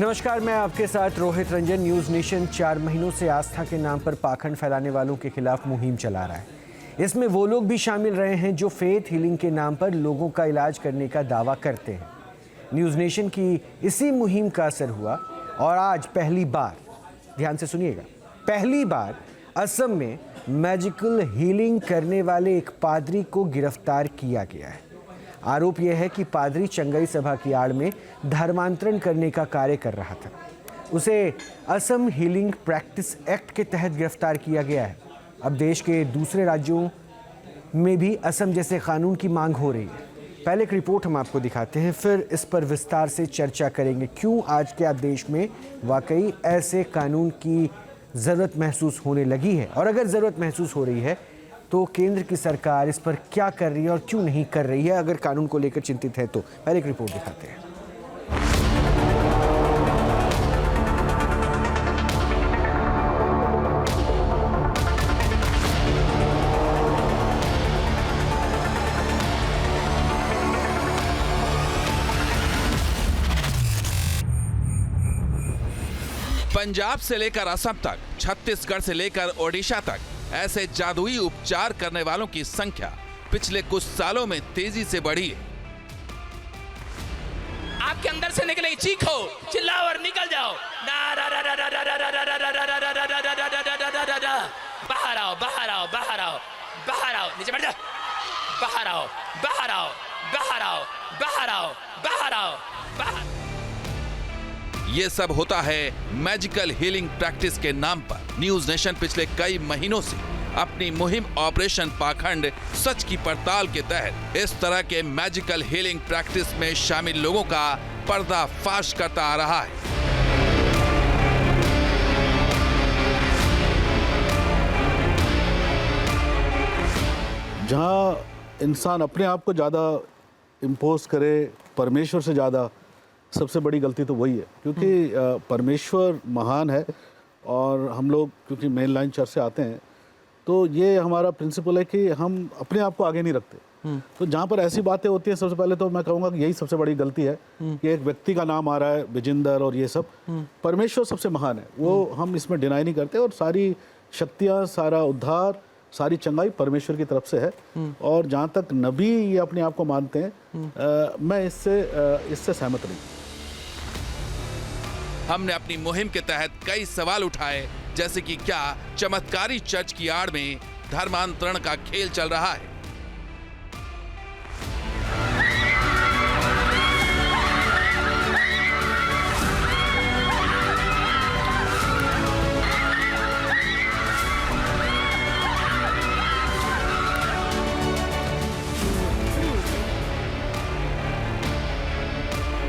नमस्कार, मैं आपके साथ रोहित रंजन। न्यूज़ नेशन 4 महीनों से आस्था के नाम पर पाखंड फैलाने वालों के खिलाफ मुहिम चला रहा है। इसमें वो लोग भी शामिल रहे हैं जो फेथ हीलिंग के नाम पर लोगों का इलाज करने का दावा करते हैं। न्यूज़ नेशन की इसी मुहिम का असर हुआ और आज पहली बार, ध्यान से सुनिएगा, पहली बार असम में मैजिकल हीलिंग करने वाले एक पादरी को गिरफ्तार किया गया है। आरोप यह है कि पादरी चंगई सभा की आड़ में धर्मांतरण करने का कार्य कर रहा था। उसे असम हीलिंग प्रैक्टिस एक्ट के तहत गिरफ्तार किया गया है। अब देश के दूसरे राज्यों में भी असम जैसे कानून की मांग हो रही है। पहले एक रिपोर्ट हम आपको दिखाते हैं, फिर इस पर विस्तार से चर्चा करेंगे। क्यों आज के देश में वाकई ऐसे कानून की ज़रूरत महसूस होने लगी है, और अगर ज़रूरत महसूस हो रही है तो केंद्र की सरकार इस पर क्या कर रही है और क्यों नहीं कर रही है, अगर कानून को लेकर चिंतित है तो। पहले एक रिपोर्ट दिखाते हैं। पंजाब से लेकर असम तक, छत्तीसगढ़ से लेकर ओडिशा तक ऐसे जादुई उपचार करने वालों की संख्या पिछले कुछ सालों में तेजी से बढ़ी है। आपके अंदर से निकले, चीखो, चिल्लाओ और निकल जाओ। बाहर आओ, बाहर आओ, बाहर आओ, बाहर आओ, नीचे बैठ जाओ, बाहर आओ, बाहर आओ, बाहर आओ, बाहर आओ, बाहर आओ, बाहर। ये सब होता है मैजिकल हीलिंग प्रैक्टिस के नाम पर। न्यूज़ नेशन पिछले कई महीनों से अपनी मुहिम ऑपरेशन पाखंड सच की पड़ताल के तहत इस तरह के मैजिकल हीलिंग प्रैक्टिस में शामिल लोगों का पर्दाफाश करता आ रहा है। जहाँ इंसान अपने आप को ज़्यादा इम्पोज करे परमेश्वर से ज़्यादा, सबसे बड़ी गलती तो वही है। क्योंकि परमेश्वर महान है और हम लोग क्योंकि मेन लाइन चर्च से आते हैं, तो ये हमारा प्रिंसिपल है कि हम अपने आप को आगे नहीं रखते। तो जहाँ पर ऐसी बातें होती हैं, सबसे पहले तो मैं कहूँगा कि यही सबसे बड़ी गलती है कि एक व्यक्ति का नाम आ रहा है, विजिंदर और ये सब। परमेश्वर सबसे महान है, वो हम इसमें डिनाई नहीं करते, और सारी शक्तियाँ, सारा उद्धार, सारी चंगाई परमेश्वर की तरफ से है। और जहाँ तक नबी ये अपने आप को मानते हैं, मैं इससे सहमत नहीं। हमने अपनी मुहिम के तहत कई सवाल उठाए, जैसे कि क्या चमत्कारी चर्च की आड़ में धर्मांतरण का खेल चल रहा है।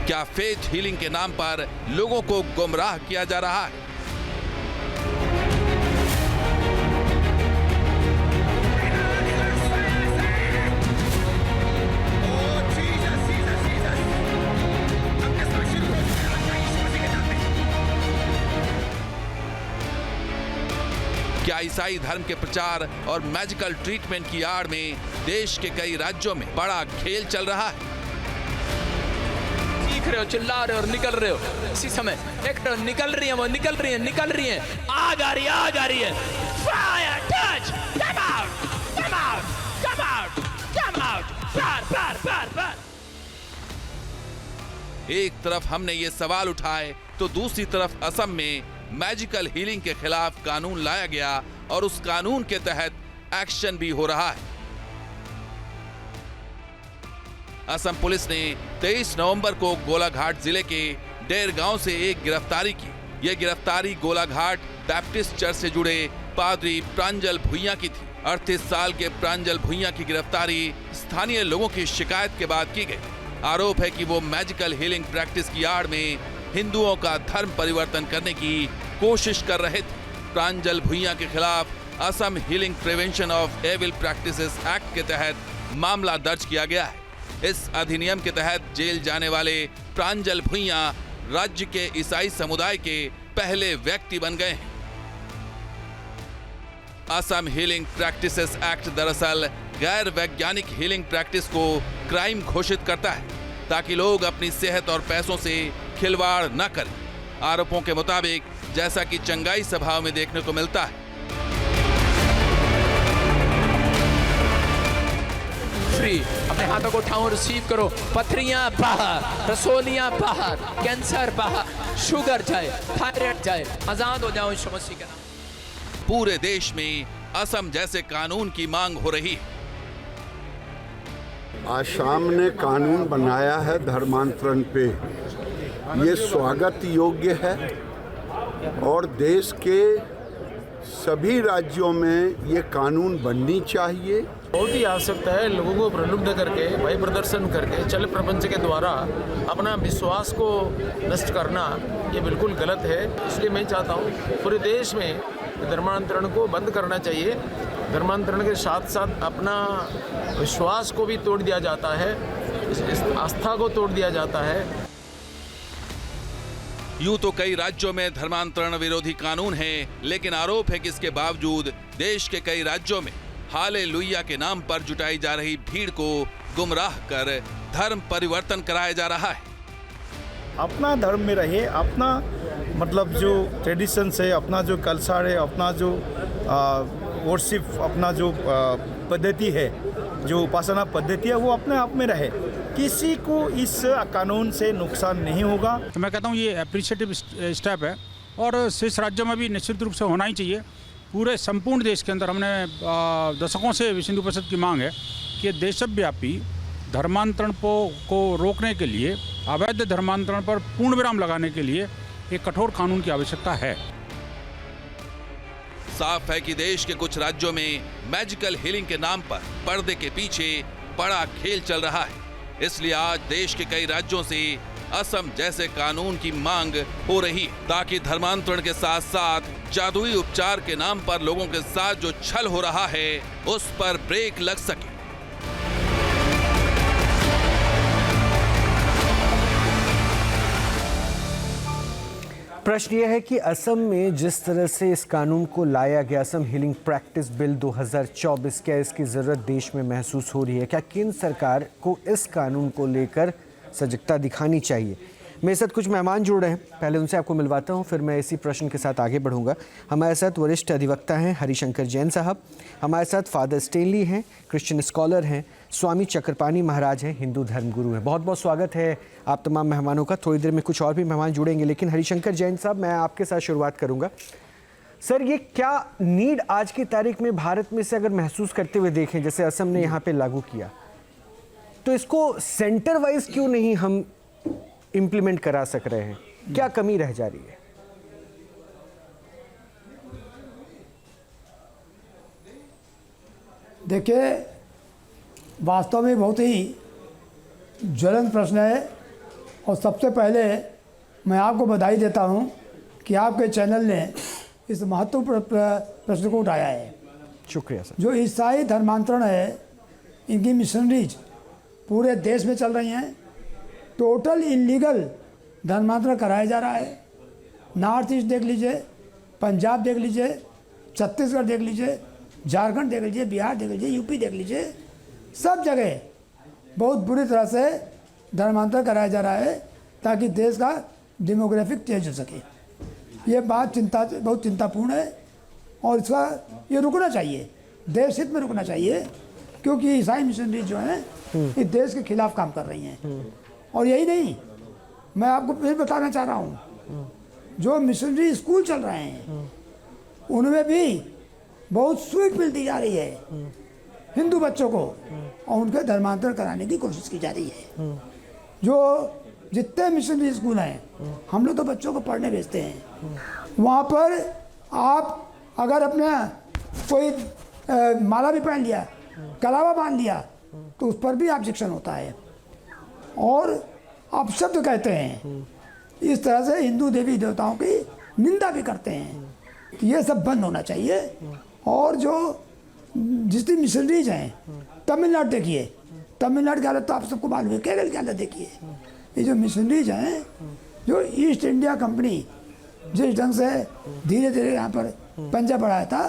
क्या फेथ हीलिंग के नाम पर लोगों को गुमराह किया जा रहा है? क्या ईसाई धर्म के प्रचार और मैजिकल ट्रीटमेंट की आड़ में देश के कई राज्यों में बड़ा खेल चल रहा है? चीख रहे हो, चिल्ला रहे हो और निकल रहे हो। इसी समय देख रहे हो, निकल रही है, वो निकल रही है, निकल रही है, आग आ रही है, आग आ रही है। Fire, touch, come out, come out, come out, come out, बार बार बार बार। एक तरफ हमने ये सवाल उठाए तो दूसरी तरफ असम में मैजिकल हीलिंग के खिलाफ कानून लाया गया और उस कानून के तहत एक्शन भी हो रहा है। असम पुलिस ने 23 नवंबर को गोलाघाट जिले के डेर गांव से एक गिरफ्तारी की। यह गिरफ्तारी गोलाघाट बैप्टिस्ट चर्च से जुड़े पादरी प्रांजल भुइयां की थी। 38 साल के प्रांजल भुइयां की गिरफ्तारी स्थानीय लोगों की शिकायत के बाद की गई। आरोप है कि वो मैजिकल हीलिंग प्रैक्टिस की आड़ में हिंदुओं का धर्म परिवर्तन करने की कोशिश कर रहे थे। प्रांजल भुइयां के खिलाफ Assam healing prevention of evil practices act के तहत मामला दर्ज किया गया है। इस अधिनियम के तहत जेल जाने वाले प्रांजल भुइयां राज्य के ईसाई समुदाय के पहले व्यक्ति बन गए हैं। असम हीलिंग प्रैक्टिसेस एक्ट दरअसल गैर वैज्ञानिक हीलिंग प्रैक्टिस को क्राइम घोषित करता है ताकि लोग अपनी सेहत और पैसों से खिलवाड़ न करें। आरोपों के मुताबिक जैसा कि चंगाई सभाओं में देखने को मिलता है। फ्री, अपने हाथों को उठाओ, रिसीव करो। पथरियां बाहर, रसोलियां बाहर, कैंसर बाहर, शुगर जाए, थायराइड जाए, आजाद हो जाओ इस समस्या के नाम। पूरे देश में असम जैसे कानून की मांग हो रही है। आसाम ने कानून बनाया है धर्मांतरण पे, ये स्वागत योग्य है और देश के सभी राज्यों में ये कानून बननी चाहिए। बहुत ही आवश्यकता है लोगों को प्रलुब्ध करके, भय प्रदर्शन करके, चल प्रपंच के द्वारा अपना विश्वास को नष्ट करना ये बिल्कुल गलत है। इसलिए मैं चाहता हूँ पूरे देश में धर्मांतरण को बंद करना चाहिए। धर्मांतरण के साथ साथ अपना विश्वास को भी तोड़ दिया जाता है, इस आस्था को तोड़ दिया जाता है। यूं तो कई राज्यों में धर्मांतरण विरोधी कानून है, लेकिन आरोप है कि इसके बावजूद देश के कई राज्यों में हालेलुया के नाम पर जुटाई जा रही भीड़ को गुमराह कर धर्म परिवर्तन कराया जा रहा है। अपना धर्म में रहे, अपना मतलब जो ट्रेडिशन है, अपना जो कल्चर है, अपना जो वर्शिप, अपना जो पद्धति है, जो उपासना पद्धति है, वो अपने आप में रहे। किसी को इस कानून से नुकसान नहीं होगा। तो मैं कहता हूँ ये अप्रिशिएटिव स्टेप है और शेष राज्यों में भी निश्चित रूप से होना ही चाहिए। पूरे संपूर्ण देश के अंदर हमने दशकों से विश्व हिंदू परिषद की मांग है कि देशव्यापी धर्मांतरण को रोकने के लिए, अवैध धर्मांतरण पर पूर्ण विराम लगाने के लिए एक कठोर कानून की आवश्यकता है। साफ है कि देश के कुछ राज्यों में मैजिकल हीलिंग के नाम पर पर्दे के पीछे बड़ा खेल चल रहा है। इसलिए आज देश के कई राज्यों से असम जैसे कानून की मांग हो रही है, ताकि धर्मांतरण के साथ साथ जादुई उपचार के नाम पर लोगों के साथ जो छल हो रहा है उस पर ब्रेक लग सके। प्रश्न यह है कि असम में जिस तरह से इस कानून को लाया गया, असम हीलिंग प्रैक्टिस बिल 2024, क्या इसकी ज़रूरत देश में महसूस हो रही है? क्या केंद्र सरकार को इस कानून को लेकर सजगता दिखानी चाहिए? मेरे साथ कुछ मेहमान जुड़ रहे हैं, पहले उनसे आपको मिलवाता हूं, फिर मैं इसी प्रश्न के साथ आगे बढ़ूंगा। हमारे साथ वरिष्ठ अधिवक्ता हैं हरिशंकर जैन साहब, हमारे साथ फादर स्टेनली हैं, क्रिश्चियन स्कॉलर हैं, स्वामी चक्रपाणी महाराज हैं, हिंदू धर्मगुरु हैं। बहुत बहुत स्वागत है आप तमाम मेहमानों का। थोड़ी देर में कुछ और भी मेहमान जुड़ेंगे, लेकिन हरिशंकर जैन साहब, मैं आपके साथ शुरुआत करूँगा। सर, ये क्या नीड आज की तारीख में भारत में से अगर महसूस करते हुए देखें, जैसे असम ने यहाँ पर लागू किया, तो इसको सेंटर वाइज क्यों नहीं हम इम्प्लीमेंट करा सक रहे हैं? क्या कमी रह जा रही है? देखिए, वास्तव में बहुत ही ज्वलंत प्रश्न है और सबसे पहले मैं आपको बधाई देता हूं कि आपके चैनल ने इस महत्वपूर्ण प्रश्न को उठाया है। शुक्रिया सर। जो ईसाई धर्मांतरण है, इनकी मिशनरीज पूरे देश में चल रही हैं। टोटल इलीगल धर्मांतरण कराया जा रहा है। नॉर्थ ईस्ट देख लीजिए, पंजाब देख लीजिए, छत्तीसगढ़ देख लीजिए, झारखंड देख लीजिए, बिहार देख लीजिए, यूपी देख लीजिए, सब जगह बहुत बुरी तरह से धर्मांतरण कराया जा रहा है ताकि देश का डेमोग्राफिक चेंज हो सके। ये बात बहुत चिंतापूर्ण है और इसका ये रुकना चाहिए, देश हित में रुकना चाहिए, क्योंकि ईसाई मिशनरी जो हैं ये देश के खिलाफ काम कर रही हैं। और यही नहीं, मैं आपको फिर बताना चाह रहा हूँ, जो मिशनरी स्कूल चल रहे हैं उनमें भी बहुत स्वीट मिल दी जा रही है हिंदू बच्चों को और उनके धर्मांतरण कराने की कोशिश की जा रही है। जो जितने मिशनरी स्कूल हैं, हम लोग तो बच्चों को पढ़ने भेजते हैं, वहाँ पर आप अगर अपने कोई माला भी पहन लिया, कलावा बांध लिया, तो उस पर भी ऑब्जेक्शन होता है और अपशब्द कहते हैं। इस तरह से हिंदू देवी देवताओं की निंदा भी करते हैं। ये सब बंद होना चाहिए। और जो जितनी मिशनरीज हैं, तमिलनाडु देखिए, तमिलनाडु की हालत तो आप सबको मालूम है, केरल की हालत देखिए। ये जो मिशनरीज हैं, जो ईस्ट इंडिया कंपनी जिस ढंग से धीरे धीरे यहाँ पर पंजाब बढ़ाया था,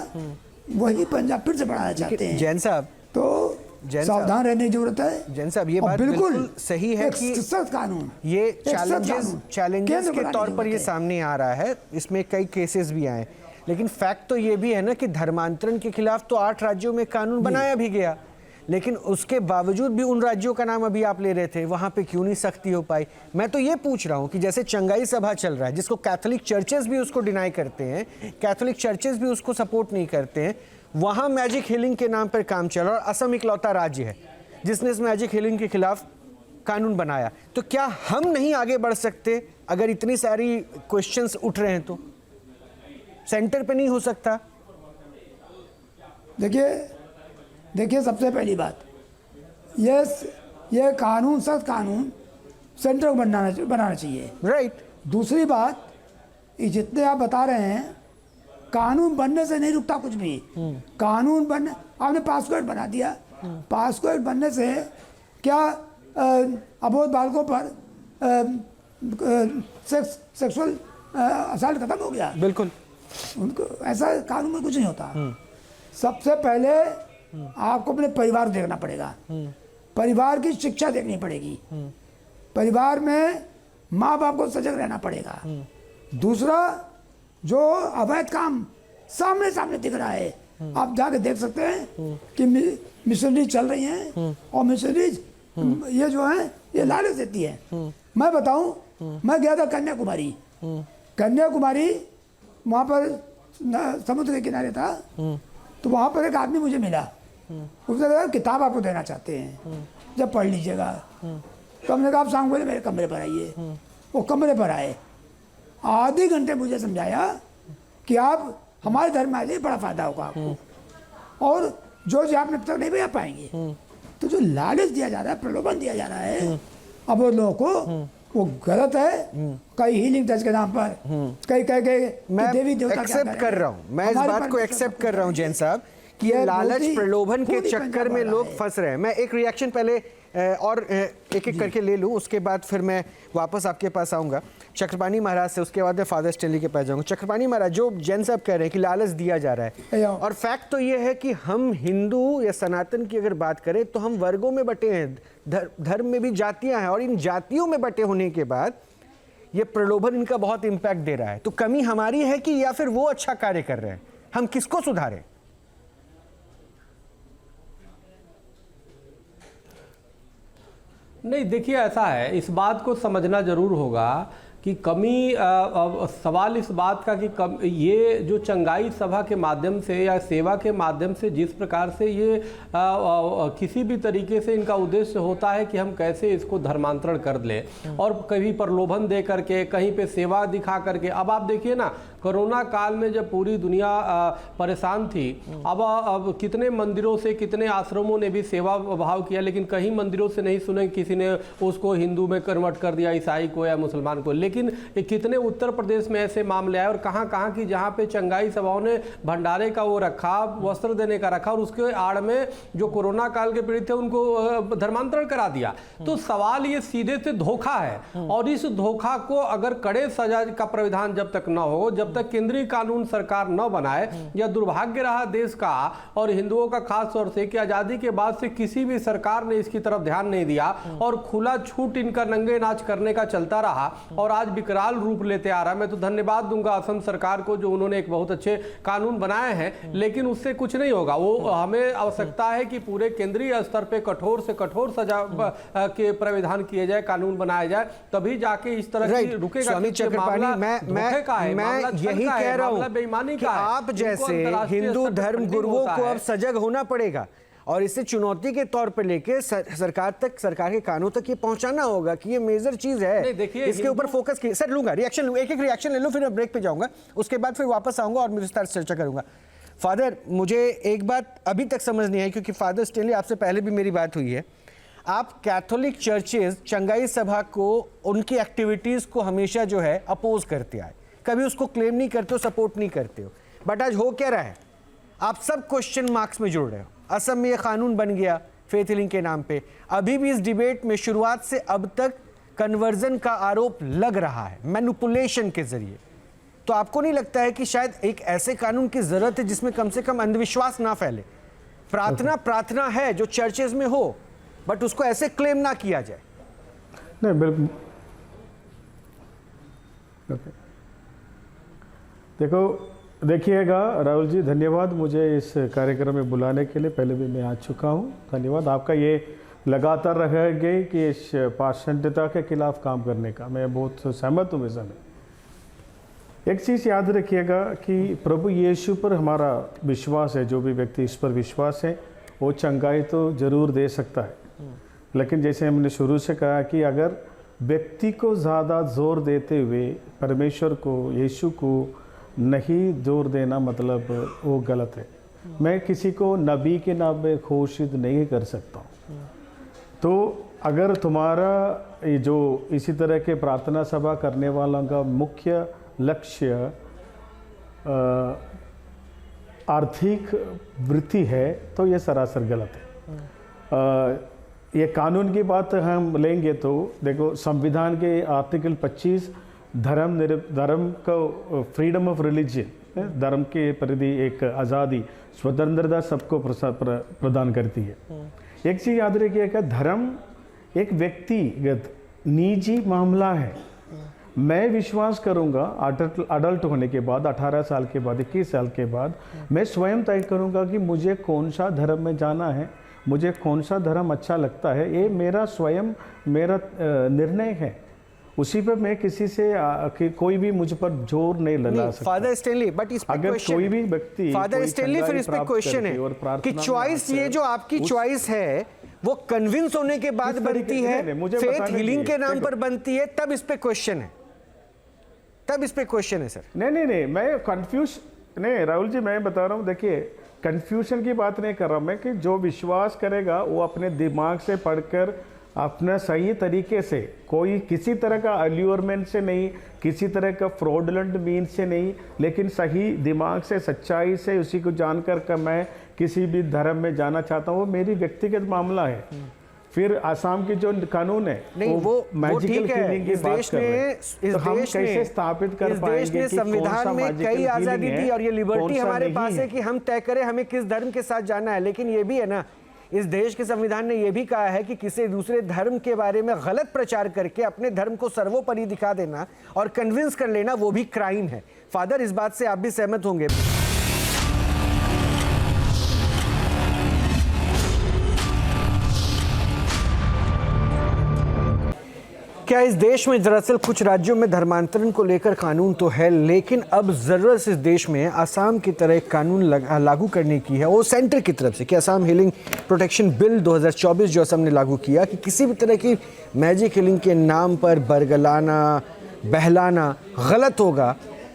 वही पंजाब फिर से बढ़ाना चाहते हैं। जैन साहब, तो जैन साहब- सावधान रहने की जरूरत है। जैन साहब, ये और बात बिल्कुल सही है एक कि सख्त कानून, ये एक सख्त कानून चैलेंजेस केंद्र के बनाने तौर की पर ये जरूरत है। सामने आ रहा है, इसमें कई केसेस भी आए, लेकिन फैक्ट तो ये भी है ना कि धर्मांतरण के खिलाफ तो 8 राज्यों में कानून बनाया भी गया, लेकिन उसके बावजूद भी उन राज्यों का नाम अभी आप ले रहे थे, वहां पे क्यों नहीं सख्ती हो पाई? मैं तो ये पूछ रहा हूं कि जैसे चंगाई सभा चल रहा है, जिसको कैथोलिक चर्चेस भी उसको डिनाई करते हैं, कैथोलिक चर्चेस भी उसको सपोर्ट नहीं करते हैं, वहां मैजिक हीलिंग के नाम पर काम चल रहा है और असम इकलौता राज्य है जिसने इस मैजिक हीलिंग के खिलाफ कानून बनाया। तो क्या हम नहीं आगे बढ़ सकते? अगर इतनी सारी क्वेश्चंस उठ रहे हैं तो सेंटर पे नहीं हो सकता? देखिए सबसे पहली बात, ये कानून, सख्त कानून सेंटर को बनाना चाहिए। राइट। दूसरी बात, ये जितने आप बता रहे हैं, कानून बनने से नहीं रुकता कुछ भी। कानून बनने, आपने पास्को एक्ट बना दिया, पास्को एक्ट बनने से क्या अबोध बालकों पर सेक्सुअल असल्ट खत्म हो गया? बिल्कुल। उनको ऐसा कानून में कुछ नहीं होता। सबसे पहले आपको अपने परिवार देखना पड़ेगा, परिवार की शिक्षा देखनी पड़ेगी, परिवार में माँ बाप को सजग रहना पड़ेगा। दूसरा, जो अवैध काम सामने दिख रहा है, आप जाके देख सकते हैं कि मिशनरी चल रही हैं और मिशनरीज ये जो है ये लालच देती है। मैं बताऊं, मैं गया था कन्याकुमारी, वहाँ पर समुद्र के किनारे था, तो वहाँ पर एक आदमी मुझे मिला, उसने कहा किताब आपको देना चाहते हैं, जब पढ़ लीजिएगा। तो हमने कहा आप शाम को मेरे कमरे पर आइए। वो कमरे पर आए, आधे घंटे मुझे समझाया कि आप हमारे धर्म में आ जाइए, बड़ा फायदा होगा आपको, और जो आप अब तक नहीं भेज पाएंगे। तो जो लालच दिया जा रहा है, प्रलोभन दिया जा रहा है अब वो लोगों को, वो गलत है। कई हीलिंग टच के नाम पर कई मैं देवी देवता एक्सेप्ट कर रहा हूं, मैं इस बात को एक्सेप्ट कर रहा हूं जैन साहब कि ये लालच प्रलोभन के चक्कर में लोग फंस रहे हैं। मैं एक रिएक्शन पहले और एक करके ले लूं, उसके बाद फिर मैं वापस आपके पास आऊंगा चक्रपाणी महाराज से, उसके बाद मैं फादर स्टेनली के पास जाऊंगा। चक्रपाणी महाराज, जो जैन साहब कह रहे हैं कि लालच दिया जा रहा है, और फैक्ट तो ये है कि हम हिंदू या सनातन की अगर बात करें तो हम वर्गों में बटे हैं, धर्म में भी जातियां हैं, और इन जातियों में बटे होने के बाद ये प्रलोभन इनका बहुत इंपैक्ट दे रहा है। तो कमी हमारी है कि या फिर वो अच्छा कार्य कर रहे हैं? हम किसको सुधारें? नहीं, देखिए ऐसा है, इस बात को समझना जरूर होगा कि कमी, सवाल इस बात का कि ये जो चंगाई सभा के माध्यम से या सेवा के माध्यम से जिस प्रकार से ये किसी भी तरीके से इनका उद्देश्य होता है कि हम कैसे इसको धर्मांतरण कर लें, और कभी प्रलोभन दे करके, कहीं पे सेवा दिखा करके। अब आप देखिए ना, कोरोना काल में जब पूरी दुनिया परेशान थी, अब कितने मंदिरों से, कितने आश्रमों ने भी सेवा भाव किया, लेकिन कहीं मंदिरों से नहीं सुने किसी ने उसको हिंदू में कन्वर्ट कर दिया, ईसाई को या मुसलमान को। लेकिन कितने उत्तर प्रदेश में ऐसे मामले आए, और कहां की जहां पे चंगाई सभाओं ने भंडारे का वो रखा, वस्त्र देने का रखा, और उसके आड़ में जो कोरोना काल के पीड़ित थे उनको धर्मांतरण करा दिया। तो सवाल ये सीधे से धोखा है, और इस धोखा को अगर कड़े सजा का प्राविधान जब तक न हो, जब तक केंद्रीय कानून सरकार न बनाए, या दुर्भाग्य रहा देश का और हिंदुओं का खास तौर से कि आजादी के बाद से किसी भी सरकार ने इसकी तरफ ध्यान नहीं दिया, और खुला छूट इनका नंगे नाच करने का चलता रहा, और आज विकराल रूप लेते आ रहा। मैं तो धन्यवाद दूंगा असम सरकार को, जो उन्होंने एक बहुत अच्छे कानून बनाए हैं, लेकिन उससे कुछ नहीं होगा। वो हमें आवश्यकता है कि पूरे केंद्रीय स्तर पे कठोर से कठोर सजा के प्राविधान किए जाए, कानून बनाया जाए, तभी जाके इस तरह की रुकेगा। स्वामी चक्रपाणी, मैं यही कह रहा हूं बेईमानी का, आप जैसे हिंदू धर्म गुरुओं को अब सजग होना पड़ेगा, और इसे चुनौती के तौर पर लेके सरकार के कानून तक ये पहुंचाना होगा कि ये मेजर चीज है, इसके ऊपर फोकस की। सर लूंगा रिएक्शन, एक रिएक्शन ले लूं, फिर मैं ब्रेक पे जाऊंगा, उसके बाद फिर वापस आऊंगा और विस्तार से चर्चा करूंगा। फादर, मुझे एक बात अभी तक समझ नहीं आई, क्योंकि फादर स्टेनली आपसे पहले भी मेरी बात हुई है, आप कैथोलिक चर्चेज चंगाई सभा को, उनकी एक्टिविटीज को हमेशा जो है अपोज करते आए, कभी उसको क्लेम नहीं करते हो, सपोर्ट नहीं करते हो, बट आज हो क्या रहा है? आप सब क्वेश्चन मार्क्स में जुड़ रहे हो। असम में ये कानून बन गया फेथ हीलिंग के नाम पे, अभी भी इस डिबेट में शुरुआत से अब तक कन्वर्जन का आरोप लग रहा है, मैनिपुलेशन के जरिए। तो आपको नहीं लगता है कि शायद एक ऐसे कानून की जरूरत है जिसमें कम से कम अंधविश्वास ना फैले? प्रार्थना प्रार्थना है जो चर्चेज में हो, बट उसको ऐसे क्लेम ना किया जाए। नहीं, बिल्कुल। देखो, देखिएगा राहुल जी, धन्यवाद मुझे इस कार्यक्रम में बुलाने के लिए। पहले भी मैं आ चुका हूँ, धन्यवाद आपका। ये लगातार रहेगा कि इस पाषंडता के खिलाफ काम करने का मैं बहुत सहमत हूँ इस समय। एक चीज़ याद रखिएगा कि प्रभु यीशु पर हमारा विश्वास है, जो भी व्यक्ति इस पर विश्वास है वो चंगाई तो जरूर दे सकता है, लेकिन जैसे हमने शुरू से कहा कि अगर व्यक्ति को ज़्यादा जोर देते हुए परमेश्वर को, यीशु को नहीं जोर देना, मतलब वो गलत है। मैं किसी को नबी के नाम में घोषित नहीं कर सकता हूँ। तो अगर तुम्हारा ये जो इसी तरह के प्रार्थना सभा करने वालों का मुख्य लक्ष्य आर्थिक वृद्धि है तो ये सरासर गलत है। ये कानून की बात हम लेंगे तो देखो, संविधान के आर्टिकल 25 धर्म को फ्रीडम ऑफ रिलीजन, धर्म के प्रति एक आज़ादी, स्वतंत्रता सबको प्रदान करती है। एक चीज़ याद रखिएगा, धर्म एक व्यक्तिगत निजी मामला है। मैं विश्वास करूंगा अडल्ट होने के बाद, 18 साल के बाद, 21 साल के बाद मैं स्वयं तय करूंगा कि मुझे कौन सा धर्म में जाना है, मुझे कौन सा धर्म अच्छा लगता है। ये मेरा स्वयं मेरा निर्णय है। उसी पर मैं किसी से कोई भी मुझ पर जोर नहीं लगा सकता। फादर स्टेनली, बट इस पे अगर कोई भी व्यक्ति, फादर स्टेनली, फिर इस पे क्वेश्चन है कि चॉइस, ये जो आपकी चॉइस है वो कन्विंस होने के बाद बनती है, फेथ हीलिंग के नाम पर बनती है, तब इस पे क्वेश्चन है, तब इस पे क्वेश्चन है सर। नहीं, मैं कंफ्यूज नहीं राहुल जी, मैं बता रहा हूँ, देखिए कंफ्यूजन की बात नहीं कर रहा मैं, कि जो विश्वास करेगा वो अपने दिमाग से पढ़कर अपना सही तरीके से, कोई किसी तरह का अल्यूरमेंट से नहीं, किसी तरह का फ्रॉडलेंट मीन से नहीं, लेकिन सही दिमाग से, सच्चाई से उसी को जानकर का मैं किसी भी धर्म में जाना चाहता हूँ, वो मेरी व्यक्तिगत मामला है। फिर आसाम की जो कानून है नहीं, वो मैजिकल हीलिंग की बात कर रहे हैं, तो हम कैसे स्थापित कर पाएंगे कि संविधान में कई आजादी दी और ये लिबर्टी हमारे पास है कि हम तय करें हमें किस धर्म के साथ जाना है। लेकिन ये भी है ना, इस देश के संविधान ने यह भी कहा है कि किसी दूसरे धर्म के बारे में गलत प्रचार करके अपने धर्म को सर्वोपरि दिखा देना और कन्विंस कर लेना, वो भी क्राइम है। फादर, इस बात से आप भी सहमत होंगे? क्या इस देश में दरअसल कुछ राज्यों में धर्मांतरण को लेकर कानून तो है, लेकिन अब ज़रूरत इस देश में आसाम की तरह एक कानून लागू करने की है, वो सेंटर की तरफ से, कि आसाम हीलिंग प्रोटेक्शन बिल 2024 जो असम ने लागू किया, कि किसी भी तरह की मैजिक हीलिंग के नाम पर बरगलाना, बहलाना गलत होगा,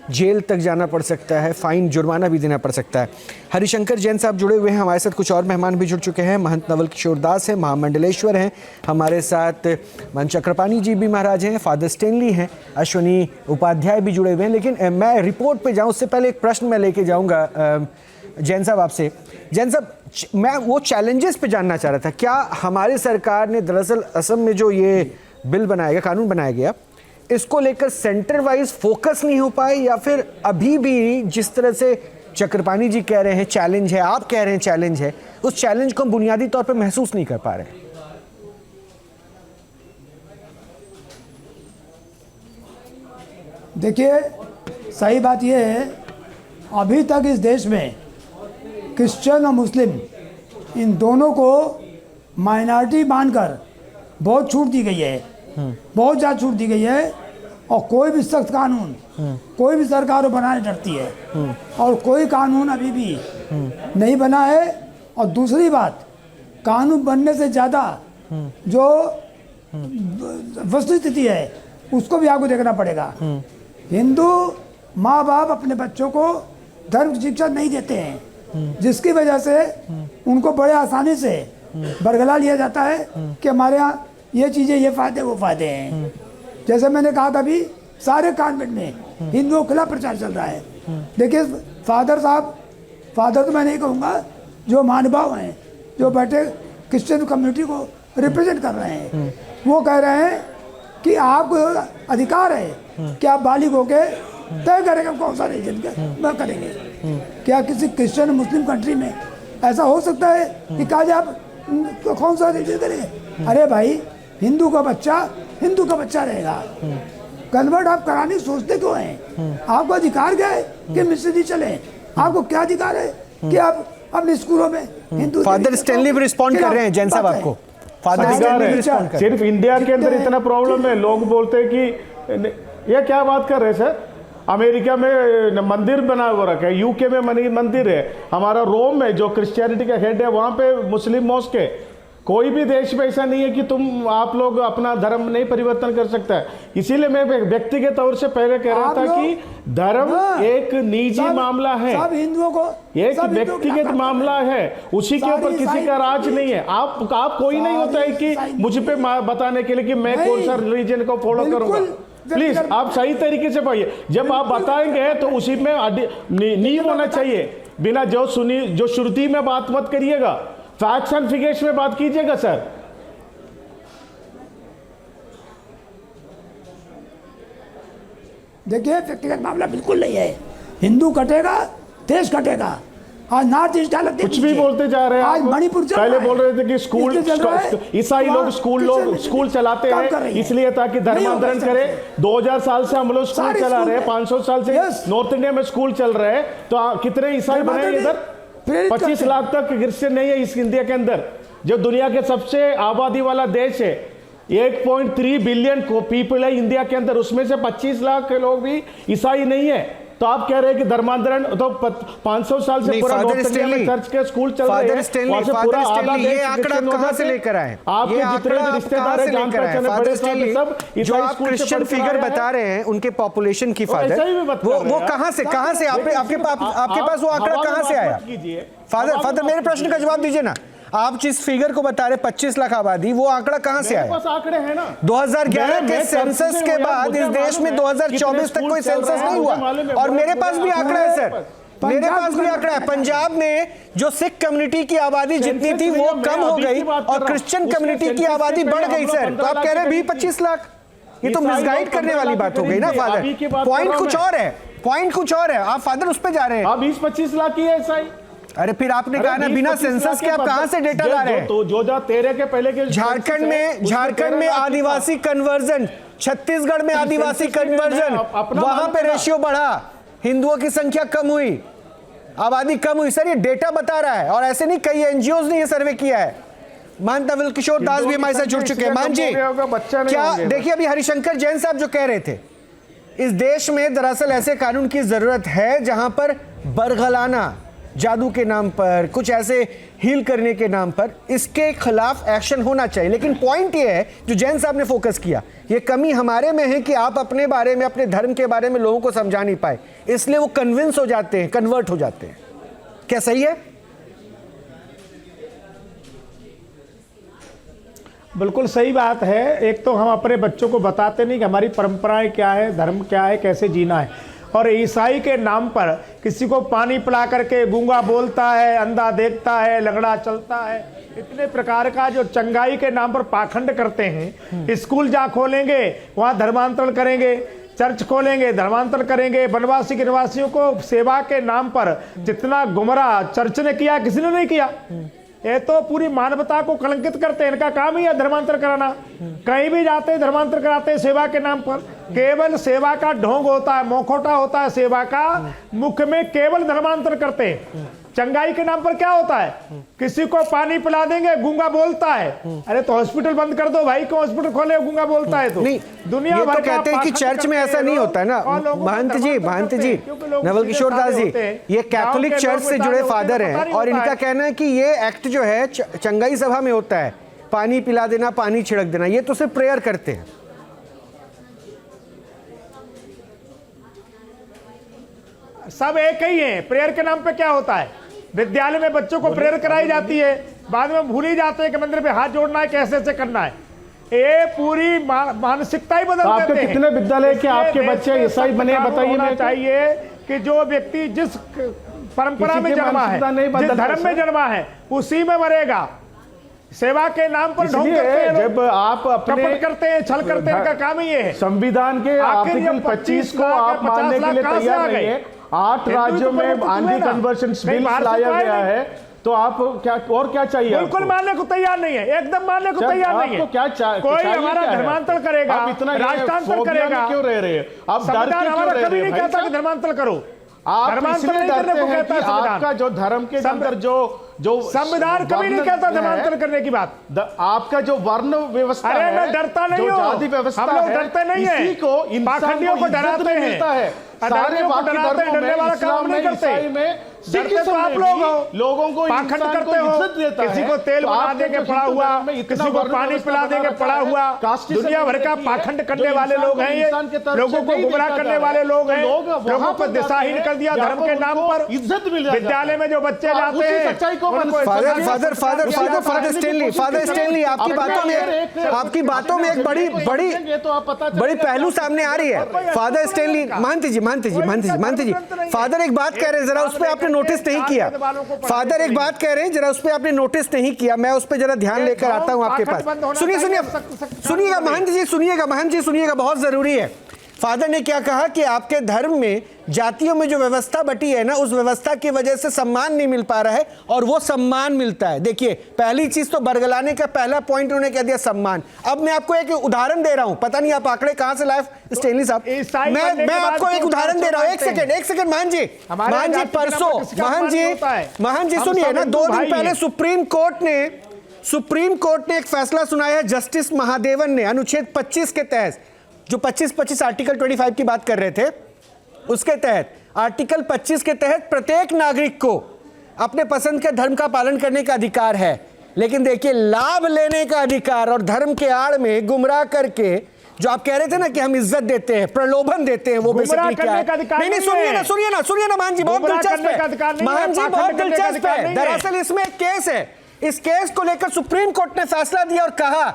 जेल तक जाना पड़ सकता है, फाइन, जुर्माना भी देना पड़ सकता है। हरिशंकर जैन साहब जुड़े हुए हैं हमारे साथ, कुछ और मेहमान भी जुड़ चुके हैं। महंत नवल किशोर दास हैं, महामंडलेश्वर हैं हमारे साथ, महंत चक्रपाणी जी भी महाराज हैं, फादर स्टेनली हैं, अश्वनी उपाध्याय भी जुड़े हुए हैं। लेकिन मैं रिपोर्ट पे जाऊं उससे पहले एक प्रश्न मैं लेके जाऊंगा जैन साहब आपसे। जैन साहब, मैं वो चैलेंजेस पे जानना चाह रहा था, क्या हमारी सरकार ने दरअसल असम में जो ये बिल बनाया गया, कानून बनाया गया, इसको लेकर सेंटर वाइज फोकस नहीं हो पाए, या फिर अभी भी जिस तरह से चक्रपाणी जी कह रहे हैं चैलेंज है, आप कह रहे हैं चैलेंज है, उस चैलेंज को हम बुनियादी तौर पर महसूस नहीं कर पा रहे? देखिए, सही बात यह है, अभी तक इस देश में क्रिश्चियन और मुस्लिम इन दोनों को माइनॉरिटी मानकर बहुत छूट दी गई है, बहुत ज़्यादा छूट दी गई है। और कोई भी सख्त कानून कोई भी सरकार बनाने डरती है, और कोई कानून अभी भी नहीं बना है। और दूसरी बात, कानून बनने से ज़्यादा जो वस्तुस्थिति है उसको भी आपको देखना पड़ेगा। हिंदू माँ बाप अपने बच्चों को धर्म की शिक्षा नहीं देते हैं, जिसकी वजह से उनको बड़े आसानी से बरगला लिया जाता है कि हमारे यहाँ ये चीज़ें, ये फ़ायदे, वो फ़ायदे हैं। जैसे मैंने कहा था, अभी सारे कॉन्वेंट में हिंदुओं के खिलाफ प्रचार चल रहा है। देखिए फादर साहब, फादर तो मैं नहीं कहूँगा, जो महानुभाव हैं, जो बैठे क्रिश्चियन कम्युनिटी को रिप्रेजेंट कर रहे हैं, वो कह रहे हैं कि आपको अधिकार है कि आप बालिग होके तय करेंगे कौन सा रिलीजन करेंगे। क्या किसी क्रिश्चियन मुस्लिम कंट्री में ऐसा हो सकता है कि कहा आप तो कौन सा रिलीजन करेंगे? अरे भाई, हिंदू का बच्चा रहेगा। कन्वर्ट आप कराने सोचते क्यों हैं? आपको अधिकार क्या है कि मिशनरी चले? आपको क्या अधिकार है कि आप अपने स्कूलों में हिंदू? फादर स्टैनली भी रिस्पॉन्ड कर रहे हैं जैन साहब आपको। फादर स्टैनली भी रिस्पॉन्ड कर रहे हैं। सिर्फ इंडिया के अंदर इतना प्रॉब्लम है, लोग बोलते हैं कि ये क्या बात कर रहे हैं सर? अमेरिका में मंदिर बना हुआ रखा है, यूके में मंदिर है, हमारा रोम में जो क्रिश्चियनिटी का हेड है वहाँ पे मुस्लिम मॉस्क है। कोई भी देश में ऐसा नहीं है कि आप लोग अपना धर्म नहीं परिवर्तन कर सकता है। इसीलिए मैं व्यक्तिगत तौर से पहले कह रहा था कि धर्म एक निजी मामला है, सब हिंदुओं को एक व्यक्तिगत मामला है, उसी के ऊपर किसी का राज नहीं है। आप कोई नहीं होता है कि मुझ पे बताने के लिए कि मैं कौन सा रिलीजन को फॉलो करूंगा। प्लीज आप सही तरीके से पाइए, जब आप बताएंगे तो उसी में नींव होना चाहिए। बिना जो श्रुति में बात मत करिएगा, फैक्ट्स एंड फिगर्स में बात कीजिएगा सर। देखिए, व्यक्तिगत मामला बिल्कुल नहीं है। हिंदू कटेगा, देश कटेगा। आज नॉर्थ ईस्ट हालत कुछ भी बोलते जा रहे हैं। आज मणिपुर पहले बोल रहे थे कि स्कूल ईसाई लोग स्कूल चलाते हैं इसलिए ताकि धर्मांतरण करें। 2000 साल से हम लोग स्कूल चला रहे हैं, 500 साल से नॉर्थ इंडिया में स्कूल चल रहे हैं। तो कितने ईसाई बने इधर? 25 लाख तक क्रिश्चियन नहीं है इस इंडिया के अंदर, जो दुनिया के सबसे आबादी वाला देश है। 1.3 बिलियन पीपल है इंडिया के अंदर, उसमें से 25 लाख लोग भी ईसाई नहीं है। तो आप कह रहे हैं कि धर्मांतरण तो 500 साल से पूरा नॉर्थ इंडिया में चर्च के स्कूल चल रहे हैं। ये आंकड़ा कहां से लेकर आए? आपके जितने भी रिश्तेदार हैं, जान पहचान बड़े सब जो आप क्रिश्चियन फिगर बता रहे हैं उनके पॉपुलेशन की फादर, वो कहां से आपके पास वो आंकड़ा कहां से आया? फादर मेरे प्रश्न का जवाब दीजिए ना। आप जिस फिगर को बता रहे 25 लाख आबादी, वो आंकड़ा कहां से आया? आंकड़े हैं ना। 2011 के सेंसस के बाद इस देश में 2024 तक कोई सेंसस नहीं हुआ। और मेरे पास भी आंकड़ा है सर, मेरे पास भी आंकड़ा है। पंजाब में जो सिख कम्युनिटी की आबादी जितनी थी वो कम हो गई और क्रिश्चियन कम्युनिटी की आबादी बढ़ गई सर। तो आप कह रहे हैं 20-25 लाख? ये तो मिसगाइड करने वाली बात हो गई ना फादर। पॉइंट कुछ और है, आप फादर उस पे जा रहे हैं। 20-25 लाख की है ईसाई। अरे फिर आपने कहा ना बिना सेंसस के आप कहां से डेटा ला रहे हैं? तो 2013 के पहले के झारखंड में आदिवासी कन्वर्जन, छत्तीसगढ़ में आदिवासी कन्वर्जन, वहां पे रेशियो बढ़ा, हिंदुओं की संख्या कम हुई, आबादी कम हुई। सर ये डेटा बता रहा है, और ऐसे नहीं, कई एनजीओ ने ये सर्वे किया है। महंत नवल किशोर दास भी हमारे साथ जुड़ चुके हैं। मान जी, क्या देखिए अभी हरिशंकर जैन साहब जो कह रहे थे, इस देश में दरअसल ऐसे कानून की जरूरत है जहां पर बरगलाना, जादू के नाम पर, कुछ ऐसे हील करने के नाम पर, इसके खिलाफ एक्शन होना चाहिए। लेकिन पॉइंट ये है जो जैन साहब ने फोकस किया, ये कमी हमारे में है कि आप अपने बारे में, अपने धर्म के बारे में लोगों को समझा नहीं पाए, इसलिए वो कन्विंस हो जाते हैं, कन्वर्ट हो जाते हैं। क्या सही है? बिल्कुल सही बात है। एक तो हम अपने बच्चों को बताते नहीं कि हमारी परंपराएं क्या है, धर्म क्या है, कैसे जीना है। और ईसाई के नाम पर किसी को पानी पिला करके गूंगा बोलता है, अंधा देखता है, लंगड़ा चलता है, इतने प्रकार का जो चंगाई के नाम पर पाखंड करते हैं। स्कूल जा खोलेंगे, वहाँ धर्मांतरण करेंगे, चर्च खोलेंगे, धर्मांतरण करेंगे, वनवासी के निवासियों को सेवा के नाम पर जितना गुमराह चर्च ने किया, किसी ने नहीं किया। ये तो पूरी मानवता को कलंकित करते हैं, इनका काम ही है धर्मांतर कराना। कहीं भी जाते हैं धर्मांतर कराते हैं सेवा के नाम पर। केवल सेवा का ढोंग होता है, मोखोटा होता है सेवा का, मुख में केवल धर्मांतर करते हैं। चंगाई के नाम पर क्या होता है? किसी को पानी पिला देंगे, गूंगा बोलता है। अरे तो हॉस्पिटल बंद कर दो भाई, क्यों हॉस्पिटल खोले, गूंगा बोलता है? तो नहीं, दुनिया ये भर तो कहते हैं कि चर्च में ऐसा नहीं होता है ना। महंत जी नवल किशोर दास जी, ये कैथोलिक चर्च से जुड़े फादर हैं और इनका कहना है कि ये एक्ट जो है चंगाई सभा में होता है, पानी पिला देना, पानी छिड़क देना, ये तो सिर्फ प्रेयर करते हैं। सब एक ही है। प्रेयर के नाम पे क्या होता है? विद्यालय में बच्चों को प्रेयर कराई जाती है, बाद में भूल ही जाते हैं कि मंदिर पे हाथ जोड़ना है, कैसे ऐसे करना है। ये पूरी मानसिकता ही बदल देते हैं। कितने विद्यालय के आपके बच्चे ईसाई बने, बताइए। होना चाहिए कि जो व्यक्ति जिस परंपरा में जन्मा है, जिस धर्म में जन्मा है, उसी में मरेगा। सेवा के नाम पर ढोंग करते हैं, जब आप अपने करते हैं, छल करते हैं, इनका काम ही ये है। संविधान के आर्टिकल 25 को आप मानने के लिए तैयार नहीं है। 8 राज्यों में एंटी कन्वर्शन बिल लाया गया है। तो आप क्या और क्या चाहिए? बिल्कुल मानने को तैयार नहीं है, एकदम मानने को तैयार नहीं है। आपको क्या चाहिए? कोई हमारा धर्मांतर करेगा, राजतांतर करेगा, क्यों रह रहे हैं आप? संविधान हमारा कभी नहीं कहता कि धर्मांतर करो। आप धर्मांतर नहीं करने को कहता है संविधान। आपका जो धर्म के अंदर जो संविधान कभी नहीं कहता धर्मांतर करने की बात। आपका जो वर्ण व्यवस्था है, मैं डरता नहीं हूं, जाति व्यवस्था हम लोग डरते नहीं है, इसी को पाखंडियों को डराते हैं, सारे बाकी धर्मों में, इस्लाम में, ईसाई में, तो आप लोग हो, लोगों को पाखंड करते हो, किसी को तेल बना देंगे पड़ा हुआ, किसी को पानी पिला देंगे पड़ा हुआ, दुनिया भर का पाखंड करने वाले लोग हैं ये, लोगों को गुमराह करने वाले लोग हैं, लोगों को दिशाहीन कर दिया धर्म के नाम पर। इज्जत मिल विद्यालय में जो बच्चे जाते हैं, फादर स्टेनली, आपकी बातों में एक बड़ी पहलू सामने आ रही है। फादर स्टेनली, मानते जी, फादर एक बात कह रहे हैं, जरा उस पर आपने नोटिस नहीं किया। फादर एक बात कह रहे हैं, जरा उस पर आपने नोटिस नहीं किया। मैं उस पर जरा ध्यान लेकर आता हूं आपके पास। सुनिएगा महंत जी, सुनिएगा, बहुत जरूरी है। फादर ने क्या कहा कि आपके धर्म में जातियों में जो व्यवस्था बटी है ना, उस व्यवस्था की वजह से सम्मान नहीं मिल पा रहा है, और वो सम्मान मिलता है। देखिए, पहली चीज तो बरगलाने का पहला पॉइंट उन्होंने कह दिया सम्मान। अब मैं आपको एक उदाहरण दे रहा हूं, पता नहीं आप आंकड़े कहां से लाए स्टेनली साहब। मैं आपको एक उदाहरण दे रहा हूं, एक सेकंड महन जी, परसों महन जी सुनिए ना, 2 दिन पहले सुप्रीम कोर्ट ने एक फैसला सुनाया है, जस्टिस महादेवन ने, अनुच्छेद 25 के तहत, जो 25 आर्टिकल 25 की बात कर रहे थे, उसके तहत आर्टिकल 25 के तहत प्रत्येक नागरिक को अपने पसंद के धर्म का पालन करने का अधिकार है। लेकिन देखिए, लाभ लेने का अधिकार और धर्म के आड़ में गुमराह करके, जो आप कह रहे थे ना कि हम इज्जत देते हैं, प्रलोभन देते हैं, वो बेसिकली क्या है? नहीं, सुनिए ना महन जी, बहुत दिलचस्प है। दरअसल इसमें एक केस है, इस केस को लेकर सुप्रीम कोर्ट ने फैसला दिया और कहा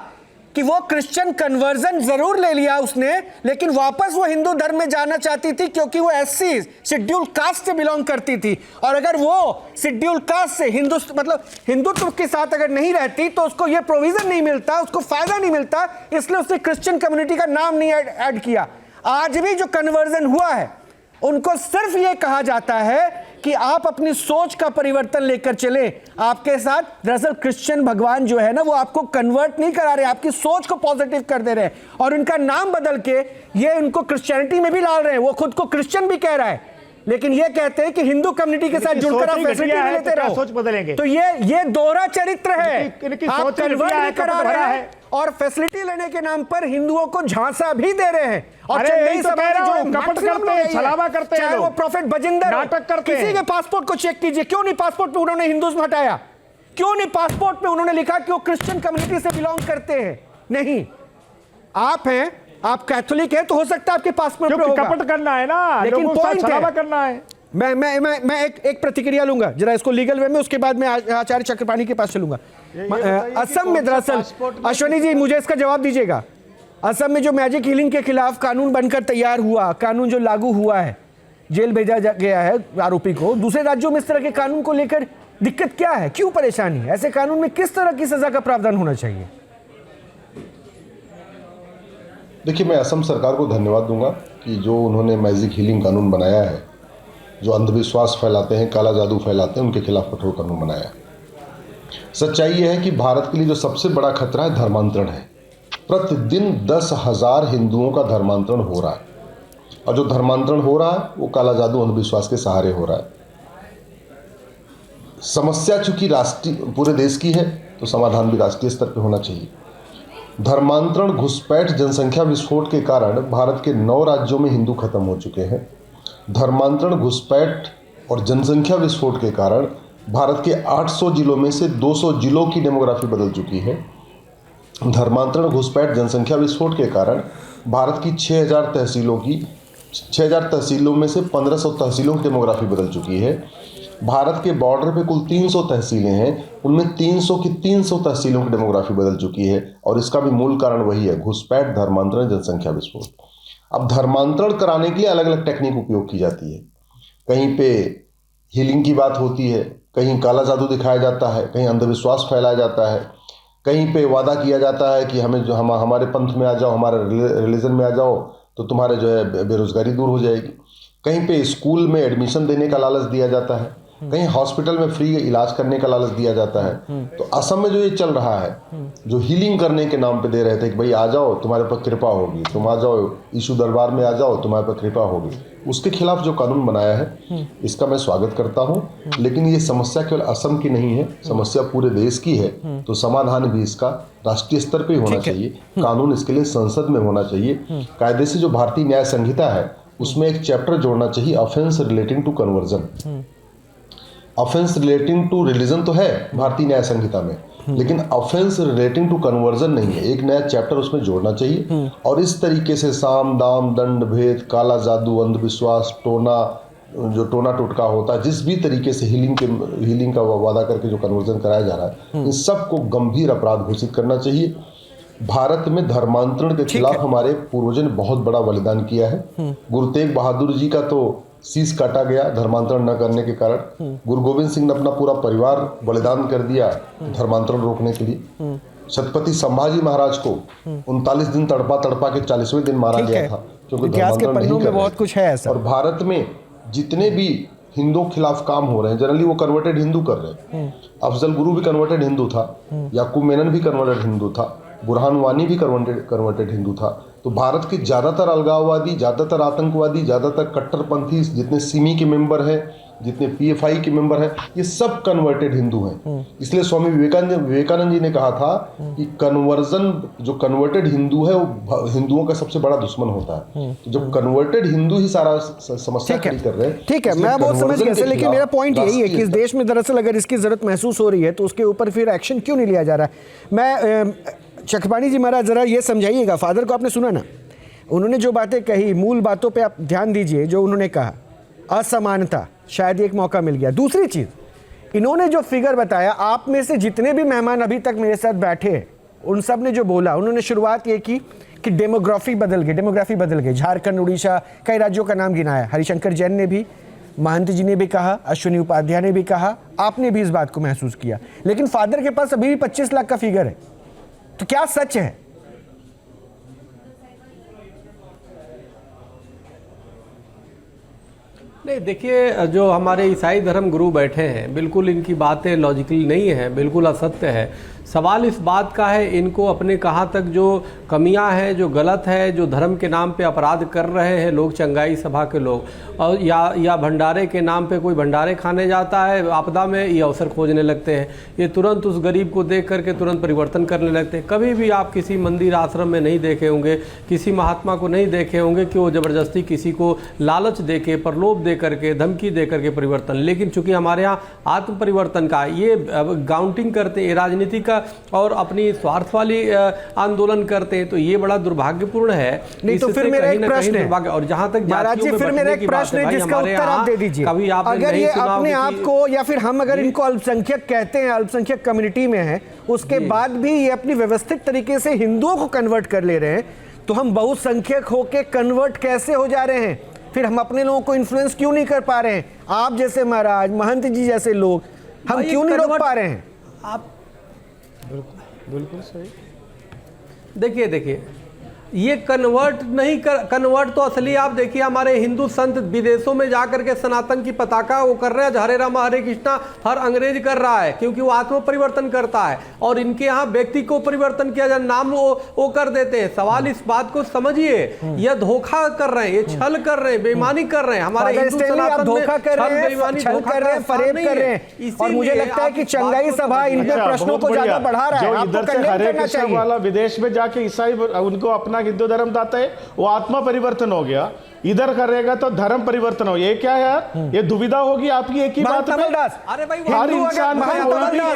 कि वो क्रिश्चियन कन्वर्जन जरूर ले लिया उसने, लेकिन वापस वो हिंदू धर्म में जाना चाहती थी, क्योंकि वो एससी शेड्यूल कास्ट से बिलोंग करती थी, और अगर वो शेड्यूल कास्ट से हिंदुत्व के साथ अगर नहीं रहती तो उसको ये प्रोविजन नहीं मिलता, उसको फायदा नहीं मिलता, इसलिए उसने क्रिश्चियन कम्युनिटी का नाम नहीं ऐड किया। आज भी जो कन्वर्जन हुआ है, उनको सिर्फ ये कहा जाता है कि आप अपनी सोच का परिवर्तन लेकर चले आपके साथ। दरअसल क्रिश्चियन भगवान जो है ना, वो आपको कन्वर्ट नहीं करा रहे, आपकी सोच को पॉजिटिव कर दे रहे हैं, और उनका नाम बदल के ये उनको क्रिश्चियनिटी में भी डाल रहे हैं। वो खुद को क्रिश्चियन भी कह रहा है, लेकिन ये कहते हैं कि हिंदू कम्युनिटी के साथ जुड़कर आप फैसिलिटी लेते रहो, सोच बदलेंगे। तो ये दोहरा चरित्र है, आप कन्वर्ट भी करा रहे हैं और फैसिलिटी लेने के नाम पर हिंदुओं को झांसा भी दे रहे हैं। और चेन्नई तो कह रहा हूं, कपट करते हैं, छलावा करते हैं, चाहे वो प्रोफेट बजिंदर, नाटक करते हैं। किसी के पासपोर्ट को चेक कीजिए, क्यों नहीं पासपोर्ट पे उन्होंने हिंदुज़्म हटाया? क्यों नहीं पासपोर्ट पे उन्होंने लिखा कि वो क्रिश्चियन कम्युनिटी से बिलोंग करते हैं? नहीं, आप हैं, आप कैथोलिक हैं, तो हो सकता है आपके पासपोर्ट पे होगा। कपट करना है ना, लेकिन पॉइंट छलावा करना है। मैं एक प्रतिक्रिया लूंगा जरा इसको लीगल वे में, उसके बाद मैं आचार्य चक्रपाणी के पास चलूंगा। असम में दरअसल, अश्वनी जी मुझे इसका जवाब दीजिएगा, असम में जो मैजिक हीलिंग के खिलाफ कानून बनकर तैयार हुआ, कानून जो लागू हुआ है, जेल भेजा गया है आरोपी को, दूसरे राज्यों में इस तरह के कानून को लेकर दिक्कत क्या है, क्यों परेशानी है? ऐसे कानून में किस तरह की सजा का प्रावधान होना चाहिए? देखिए, मैं असम सरकार को धन्यवाद दूंगा कि जो उन्होंने मैजिक हीलिंग कानून बनाया है, जो अंधविश्वास फैलाते हैं, काला जादू फैलाते हैं, उनके खिलाफ कठोर कानून बनाया है। सच्चाई यह है कि भारत के लिए जो सबसे बड़ा खतरा है धर्मांतरण है। प्रतिदिन 10,000 हिंदुओं का धर्मांतरण हो रहा है, और जो धर्मांतरण हो रहा है वो काला जादू अंधविश्वास के सहारे हो रहा है। समस्या चूंकि राष्ट्रीय पूरे देश की है, तो समाधान भी राष्ट्रीय स्तर पर होना चाहिए। धर्मांतरण, घुसपैठ, जनसंख्या विस्फोट के कारण भारत के 9 राज्यों में हिंदू खत्म हो चुके हैं। धर्मांतरण, घुसपैठ और जनसंख्या विस्फोट के कारण भारत के 800 जिलों में से 200 जिलों की डेमोग्राफी बदल चुकी है। धर्मांतरण, घुसपैठ, जनसंख्या विस्फोट के कारण भारत की 6,000 तहसीलों में से 1,500 तहसीलों की डेमोग्राफी बदल चुकी है। भारत के बॉर्डर पे कुल 300 तहसीलें हैं, उनमें 300 की 300 तहसीलों की डेमोग्राफी बदल चुकी है, और इसका भी मूल कारण वही है, घुसपैठ, धर्मांतरण, जनसंख्या विस्फोट। अब धर्मांतरण कराने के लिए अलग अलग टेक्निक उपयोग की जाती है। कहीं पे हीलिंग की बात होती है, कहीं काला जादू दिखाया जाता है, कहीं अंधविश्वास फैलाया जाता है, कहीं पे वादा किया जाता है कि हमारे पंथ में आ जाओ, हमारे रिलीजन में आ जाओ तो तुम्हारे जो है बेरोजगारी दूर हो जाएगी। कहीं पे स्कूल में एडमिशन देने का लालच दिया जाता है, कहीं हॉस्पिटल में फ्री इलाज करने का लालच दिया जाता है। तो असम में जो ये चल रहा है, जो हीलिंग करने के नाम पे दे रहे थे कि भाई आ जाओ तुम्हारे पर कृपा होगी, तुम आ जाओ ईशु दरबार में आ जाओ तुम्हारे पर कृपा होगी, उसके खिलाफ जो कानून बनाया है इसका मैं स्वागत करता हूं। लेकिन ये समस्या केवल असम की नहीं है, समस्या पूरे देश की है। तो समाधान भी इसका राष्ट्रीय स्तर पे होना चाहिए, कानून इसके लिए संसद में होना चाहिए। कायदे से जो भारतीय न्याय संहिता है उसमें एक चैप्टर जोड़ना चाहिए, offence relating to conversion. Offence relating to religion तो है भारतीय न्याय संहिता में, लेकिन ऑफेंस रिलेटिंग टू कन्वर्जन नहीं है। एक नया चैप्टर उसमें जोड़ना चाहिए। और इस तरीके से साम दाम दंड भेद, काला जादू, अंधविश्वास, जो टोना टोटका होता है, जिस भी तरीके से हीलिंग का वादा करके जो कन्वर्जन कराया जा रहा है, इन सबको गंभीर अपराध घोषित करना चाहिए। भारत में धर्मांतरण के खिलाफ हमारे पूर्वजों ने बहुत बड़ा बलिदान किया है। गुरु तेग बहादुर जी का तो शीश काटा गया धर्मांतरण न करने के कारण। गुरु गोविंद सिंह ने अपना पूरा परिवार बलिदान कर दिया धर्मांतरण रोकने के लिए। छत्रपति संभाजी महाराज को 39 दिन तड़पा के 40वें दिन मारा गया था, क्योंकि धर्मांतरण नहीं कर बहुत कुछ है ऐसा। और भारत में जितने भी हिंदुओं के खिलाफ काम हो रहे हैं, जनरली वो कन्वर्टेड हिंदू कर रहे हैं। अफजल गुरु भी कन्वर्टेड हिंदू था, याकूब मेनन भी कन्वर्टेड हिंदू था, बुरहान वानी भी कन्वर्टेड हिंदू था। तो भारत के ज़्यादातर अलगाववादी, ज़्यादातर आतंकवादी, ज़्यादातर कट्टरपंथी, जितने सिमी के मेंबर हैं, जितने पीएफआई के मेंबर हैं, ये सब कन्वर्टेड हिंदू हैं। इसलिए स्वामी विवेकानंद जी ने कहा था कि कन्वर्जन, जो कन्वर्टेड हिंदू है वो हिंदुओं का सबसे बड़ा दुश्मन होता है। तो जब कन्वर्टेड हिंदू ही सारा समस्या खड़ी कर रहे हैं, ठीक है, मैं बहुत समझ गया। लेकिन मेरा पॉइंट यही है कि इस देश में दरअसल अगर इसकी जरूरत महसूस हो रही है तो उसके ऊपर फिर एक्शन क्यों नहीं लिया जा रहा है। मैं चकपाणी जी महाराज जरा ये समझाइएगा, फादर को आपने सुना ना, उन्होंने जो बातें कही, मूल बातों पे आप ध्यान दीजिए। जो उन्होंने कहा असमानता, शायद एक मौका मिल गया। दूसरी चीज़, इन्होंने जो फिगर बताया, आप में से जितने भी मेहमान अभी तक मेरे साथ बैठे हैं उन सब ने जो बोला, उन्होंने शुरुआत ये की कि डेमोग्राफी बदल गई। झारखंड, उड़ीसा, कई राज्यों का नाम गिनाया। हरिशंकर जैन ने भी, महंत जी ने भी कहा, अश्विनी उपाध्याय ने भी कहा, आपने भी इस बात को महसूस किया। लेकिन फादर के पास अभी भी 25 लाख का फिगर है। तो क्या सच है? नहीं, देखिए, जो हमारे ईसाई धर्म गुरु बैठे हैं, बिल्कुल इनकी बातें लॉजिकली नहीं है, बिल्कुल असत्य है। सवाल इस बात का है, इनको अपने कहाँ तक जो कमियां हैं, जो गलत है, जो धर्म के नाम पे अपराध कर रहे हैं लोग, चंगाई सभा के लोग, और या भंडारे के नाम पे कोई भंडारे खाने जाता है आपदा में, ये अवसर खोजने लगते हैं। ये तुरंत उस गरीब को देख करके तुरंत परिवर्तन करने लगते हैं। कभी भी आप किसी मंदिर आश्रम में नहीं देखे होंगे, किसी महात्मा को नहीं देखे होंगे कि वो ज़बरदस्ती किसी को लालच दे के, प्रलोभ दे करके, धमकी दे करके परिवर्तन। लेकिन चूंकि हमारे यहाँ आत्म परिवर्तन का ये गाउंटिंग करते हैं, राजनीति का और अपनी स्वार्थ वाली आंदोलन करते हैं, तो ये बड़ा दुर्भाग्यपूर्ण है। नहीं तो फिर मेरा एक प्रश्न है, और जहां तक महाराज जी, फिर मेरा एक प्रश्न है जिसका उत्तर आप दे दीजिए। अगर ये अपने आप को, या फिर हम अगर इनको अल्पसंख्यक कहते हैं, अल्पसंख्यक कम्युनिटी में है, उसके बाद भी ये अपनी व्यवस्थित तरीके से हिंदुओं को कन्वर्ट कर ले रहे हैं, तो हम बहुसंख्यक होके कन्वर्ट कैसे हो जा रहे हैं? फिर हम अपने लोगों को इन्फ्लुएंस क्यों नहीं कर पा रहे हैं? आप जैसे महाराज, महंत जी जैसे लोग, हम क्यों नहीं रोक पा रहे हैं? आप बिल्कुल सही। देखिए, ये कन्वर्ट तो असली आप देखिए, हमारे हिंदू संत विदेशों में जाकर के सनातन की पताका वो कर रहे हैं, हरे राम हरे कृष्णा हर अंग्रेज कर रहा है, क्योंकि वो आत्म परिवर्तन करता है। और इनके यहाँ व्यक्ति को परिवर्तन किया जाए, नाम वो कर देते हैं। सवाल इस बात को समझिए, ये धोखा कर रहे हैं, ये छल कर रहे हैं, बेईमानी कर रहे हैं। हमारे हिंदू सनातन में धोखा कर रहे हैं, छल कर रहे हैं, फरेब कर रहे हैं। और मुझे लगता है कि चंगाई सभा इन प्रश्नों को ज्यादा बढ़ा रहा है। इधर से हरे कृष्ण वाला विदेश में जाके ईसाई उनको अपना हिंदू धर्म दाता है, वो आत्मा परिवर्तन हो गया। इधर करेगा तो धर्म परिवर्तन हो। ये क्या है यार? ये दुविधा होगी आपकी एक ही बात में। अरे भाई,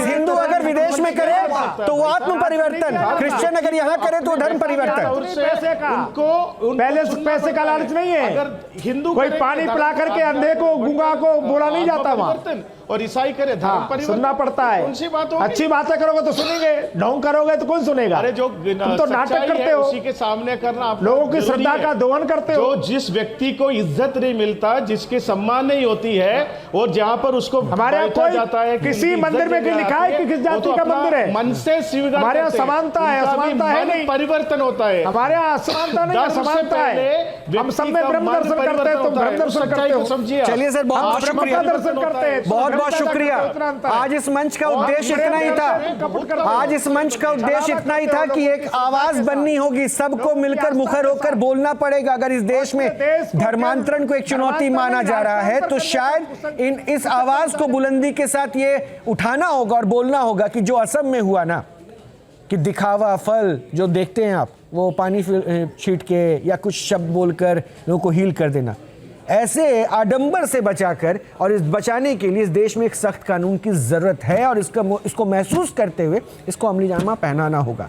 हिंदू अगर विदेश में करे तो वो आत्म परिवर्तन, क्रिश्चियन अगर यहाँ करे तो धर्म परिवर्तन। उनको पहले पैसे का लालच नहीं है। अगर हिंदू कोई पानी पिला करके अंधे को, गूंगा को बोला नहीं जाता वहाँ, और ईसाई करे धर्म परिवर्तन सुनना पड़ता है। अच्छी बातें करोगे तो सुनेंगे, ढोंग करोगे तो कौन सुनेगा? अरे जो तुम तो नाटक करते हो, उसी के सामने करना, लोगों की श्रद्धा का दोहन करते हो। जिस व्यक्ति को इज्जत नहीं मिलता, जिसके सम्मान नहीं होती है, और जहाँ पर उसको हमारे यहाँ कोई जाता है, किसी मंदिर में लिखा है कि किस जाति का मंदिर है, मन से स्वीकार। हमारे यहाँ समानता है, असमानता है नहीं, परिवर्तन होता है। हमारे यहाँ असमानता नहीं, असमानता है। हम सब में ब्रह्म दर्शन करते हैं, तुम ब्रह्म दर्शन करते हो। समझिए चलिए सर, बहुत शुक्रिया, दर्शन करते हैं, बहुत बहुत शुक्रिया। आज इस मंच का उद्देश्य इतना ही था, आज इस मंच का उद्देश्य इतना ही था कि एक आवाज बननी होगी, सबको मिलकर मुखर होकर बोलना पड़ेगा। अगर इस देश में धर्मांतरण को एक चुनौती माना जा रहा है तो शायद इस आवाज को बुलंदी के साथ ये उठाना होगा और बोलना होगा कि जो असम में हुआ ना, कि दिखावा फल जो देखते हैं आप, वो पानी छीट के या कुछ शब्द बोलकर लोगों को हील कर देना, ऐसे आडंबर से बचाकर और इस बचाने के लिए इस देश में एक सख्त कानून की जरूरत है और इसको महसूस करते हुए इसको अमली जामा पहनाना होगा।